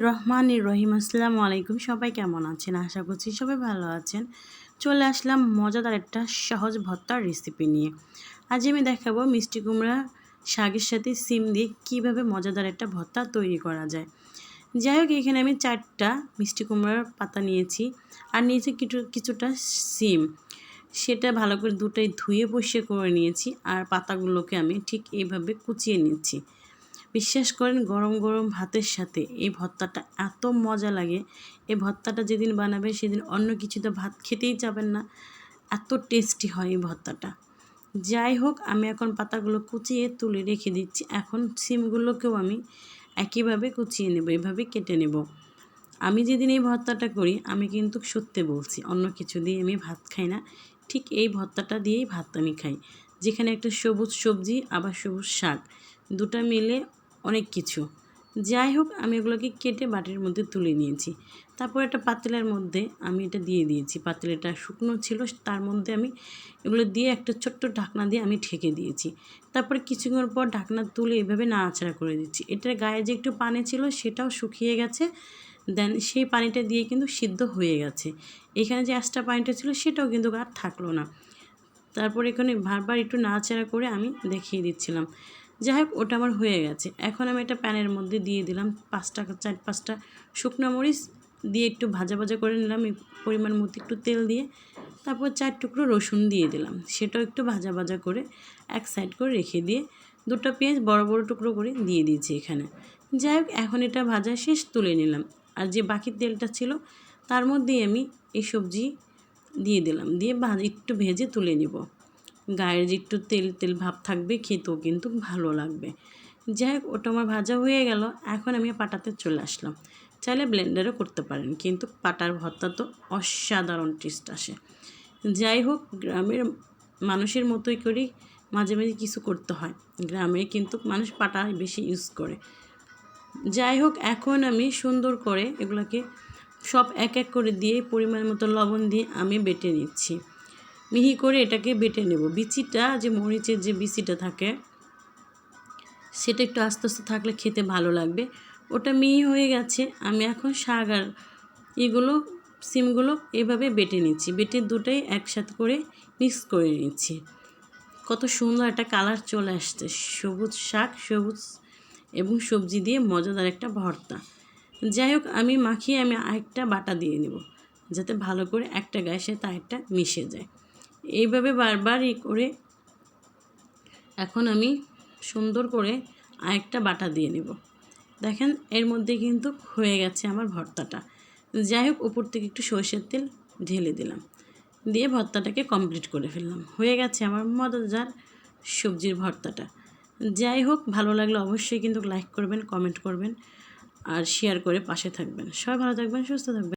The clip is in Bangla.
রহমানির রহিম। আসসালামু আলাইকুম। সবাই কেমন আছেন? আশা করছি সবাই ভালো আছেন। চলে আসলাম মজাদার একটা সহজ ভর্তার রেসিপি নিয়ে। আজ আমি দেখাবো মিষ্টি কুমড়া শাকের সাথে সিম দিয়ে কীভাবে মজাদার একটা ভর্তা তৈরি করা যায়। যাই হোক, এখানে আমি 4টা মিষ্টি কুমড়ার পাতা নিয়েছি আর নিয়েছি কিছুটা সিম। সেটা ভালো করে দুটোই ধুয়ে পরিষ্কার করে নিয়েছি আর পাতাগুলোকে আমি ঠিক এইভাবে কুচিয়ে নিচ্ছি। বিশ্বাস করেন, গরম গরম ভাতের সাথে এই ভর্তাটা এত মজা লাগে। এই ভর্তাটা যেদিন বানাবে সেদিন অন্য কিছুতে ভাত খেতেই যাবেন না, এত টেস্টি হয় এই ভর্তাটা। যাই হোক, আমি এখন পাতাগুলো কুচিয়ে তুলে রেখে দিচ্ছি। এখন সিমগুলোকেও আমি একইভাবে কুচিয়ে নেব, এভাবে কেটে নেব। আমি যেদিন এই ভর্তাটা করি, আমি কিন্তু সত্যি বলছি, অন্য কিছু দিয়ে আমি ভাত খাই না। ঠিক এই ভর্তাটা দিয়েই ভাত আমি খাই, যেখানে একটা সবুজ সবজি আবার সবুজ শাক, দুটো মিলে অনেক কিছু। যাই হোক, আমি এগুলোকে কেটে বাটির মধ্যে তুলে নিয়েছি। তারপর একটা পাতিলের মধ্যে আমি এটা দিয়ে দিয়েছি। পাতিলটা শুকনো ছিল, তার মধ্যে আমি এগুলো দিয়ে একটা ছোট্ট ঢাকনা দিয়ে আমি ঢেকে দিয়েছি। তারপর কিছুক্ষণ পর ঢাকনা তুলে এভাবে নাড়াচাড়া করে দিচ্ছি। এটার গায়ে যে একটু পানি ছিল সেটাও শুকিয়ে গেছে। দেন সেই পানিটা দিয়ে কিন্তু সিদ্ধ হয়ে গেছে। এখানে যে এক্সট্রা পানিটা ছিল সেটাও কিন্তু আর থাকলো না। তারপর এখানে বারবার একটু নাড়াচাড়া করে আমি দেখিয়ে দিচ্ছিলাম। যাই হোক, ওটা আমার হয়ে গেছে। এখন আমি একটা প্যানের মধ্যে দিয়ে দিলাম 4-5টা শুকনো মরিচ দিয়ে একটু ভাজা ভাজা করে নিলাম, এই পরিমাণ মতো একটু তেল দিয়ে। তারপর 4 টুকরো রসুন দিয়ে দিলাম, সেটাও একটু ভাজা ভাজা করে এক সাইড করে রেখে দিয়ে 2টা পেঁয়াজ বড় বড় টুকরো করে দিয়ে দিয়েছি এখানে। যাই হোক, এখন এটা ভাজা শেষ, তুলে নিলাম। আর যে বাকি তেলটা ছিল তার মধ্যেই আমি এই সবজি দিয়ে দিলাম, দিয়ে একটু ভেজে তুলে নিব। গায়ের যে একটু তেল তেল ভাব থাকবে, খেতেও কিন্তু ভালো লাগবে। যাই হোক, ওটা আমার ভাজা হয়ে গেল। এখন আমি পাটাতে চলে আসলাম। চাইলে ব্লেন্ডারও করতে পারেন, কিন্তু পাটার ভর্তা তো অসাধারণ টেস্ট আসে। যাই হোক, গ্রামের মানুষের মতোই করেই মাঝে মাঝে কিছু করতে হয়। গ্রামে কিন্তু মানুষ পাটা বেশি ইউজ করে। যাই হোক, এখন আমি সুন্দর করে এগুলোকে সব এক এক করে দিয়ে পরিমাণ মতো লবণ দিয়ে আমি বেটে নিচ্ছি। মিহি করে এটাকে বেটে নেব। বিচিটা, যে মরিচের যে বিচিটা থাকে, সেটা একটু আস্তে আস্তে থাকলে খেতে ভালো লাগবে। ওটা মিহি হয়ে গেছে। আমি এখন শাক আর এগুলো সিমগুলো এভাবে বেটে নিচ্ছি। বেটে দুটোই একসাথে করে মিক্স করে নিচ্ছি। কত সুন্দর একটা কালার চলে আসছে, সবুজ শাক, সবুজ এবং সবজি দিয়ে মজাদার একটা ভর্তা। যাই হোক, আমি মাখিয়ে আমি আরেকটা বাটা দিয়ে নেব, যাতে ভালো করে একটা গায়ের সাথে আরেকটা মিশে যায়। এইভাবে বারবার করে এখন আমি সুন্দর করে আরেকটা বাটা দিয়ে নেব। দেখেন, এর মধ্যে কিন্তু হয়ে গেছে আমার ভর্তাটা। যাই হোক, উপর থেকে একটু সরষের তেল ঢেলে দিলাম, দিয়ে ভর্তাটাকে কমপ্লিট করে ফেললাম। হয়ে গেছে আমার মজাদার সবজির ভর্তাটা। যাই হোক, ভালো লাগলে অবশ্যই কিন্তু লাইক করবেন, কমেন্ট করবেন আর শেয়ার করে পাশে থাকবেন। সবাই ভালো থাকবেন, সুস্থ থাকবেন।